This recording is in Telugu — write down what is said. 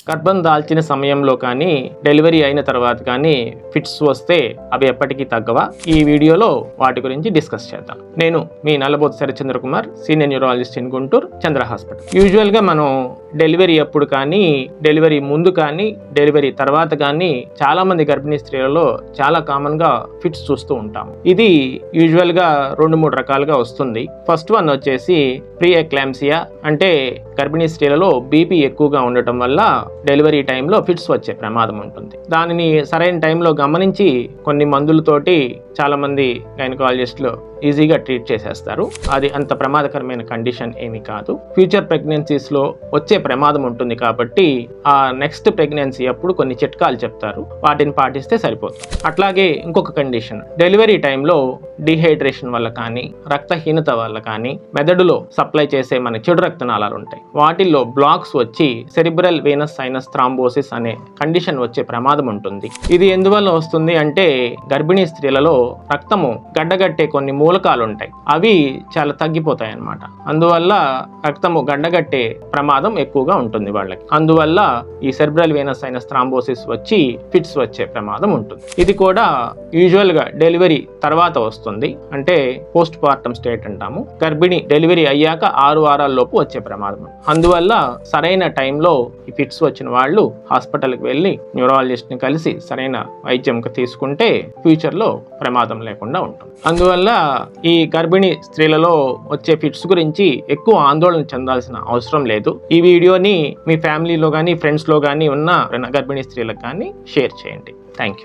గర్భం దాల్చిన సమయంలో కానీ డెలివరీ అయిన తర్వాత కానీ ఫిట్స్ వస్తే అవి ఎప్పటికీ తగ్గవా? ఈ వీడియోలో వాటి గురించి డిస్కస్ చేద్దాం. నేను మీ Nallabothu Sarathchandra Kumar, senior neurologist in Guntur, Chandra hospital. యూజువల్గా మనం డెలివరీ అప్పుడు కానీ, డెలివరీ ముందు కానీ, డెలివరీ తర్వాత కానీ చాలా మంది గర్భిణీ స్త్రీలలో చాలా కామన్గా ఫిట్స్ చూస్తూ ఉంటాము. ఇది యూజువల్గా 2-3 రకాలుగా వస్తుంది. ఫస్ట్ వన్ వచ్చేసి ప్రీ ఎక్లాంప్సియా, అంటే గర్భిణీ స్త్రీలలో బీపీ ఎక్కువగా ఉండటం వల్ల డెలివరీ టైంలో ఫిట్స్ వచ్చే ప్రమాదం ఉంటుంది. దానిని సరైన టైంలో గమనించి కొన్ని మందులతోటి చాలా మంది గైనకాలజిస్టులు ఈజీగా ట్రీట్ చేసేస్తారు. అది అంత ప్రమాదకరమైన కండిషన్ ఏమీ కాదు. ఫ్యూచర్ ప్రెగ్నెన్సీస్లో వచ్చే ప్రమాదం ఉంటుంది కాబట్టి ఆ నెక్స్ట్ ప్రెగ్నెన్సీ అప్పుడు కొన్ని చిట్కాలు చెప్తారు, వాటిని పాటిస్తే సరిపోతుంది. అట్లాగే ఇంకొక కండిషన్, డెలివరీ టైంలో డిహైడ్రేషన్ వల్ల కానీ, రక్తహీనత వల్ల కానీ మెదడులో సప్లై చేసే మన చెడు రక్తనాళాలు ఉంటాయి, వాటిల్లో బ్లాక్స్ వచ్చి సెరిబ్రల్ వీనస్ సైనస్ థ్రాంబోసిస్ అనే కండిషన్ వచ్చే ప్రమాదం ఉంటుంది. ఇది ఎందువల్ల వస్తుంది అంటే గర్భిణీ స్త్రీలలో రక్తము గడ్డగట్టే కొన్ని మూలకాలు ఉంటాయి, అవి చాలా తగ్గిపోతాయి అన్నమాట. అందువల్ల రక్తము గడ్డగట్టే ప్రమాదం ఎక్కువగా ఉంటుంది వాళ్ళకి. అందువల్ల ఈ సెరిబ్రల్ వీనస్ సైనస్ థ్రాంబోసిస్ వచ్చి ఫిట్స్ వచ్చే ప్రమాదం ఉంటుంది. ఇది కూడా యూజువల్గా డెలివరీ తర్వాత వస్తుంది, అంటే పోస్ట్ పార్టమ్ స్టేట్ అంటాము. గర్భిణి డెలివరీ అయ్యాక 6 వారాల లోపు వచ్చే ప్రమాదం. అందువల్ల సరైన టైంలో ఈ ఫిట్స్ వచ్చిన వాళ్ళు హాస్పిటల్కి వెళ్ళి న్యూరాలజిస్ట్ని కలిసి సరైన వైద్యం తీసుకుంటే ఫ్యూచర్లో ప్రమాదం లేకుండా ఉంటుంది. అందువల్ల ఈ గర్భిణీ స్త్రీలలో వచ్చే ఫిట్స్ గురించి ఎక్కువ ఆందోళన చెందాల్సిన అవసరం లేదు. ఈ వీడియోని మీ ఫ్యామిలీలో కానీ, ఫ్రెండ్స్లో కానీ ఉన్న గర్భిణీ స్త్రీలకు కానీ షేర్ చేయండి. Thank you.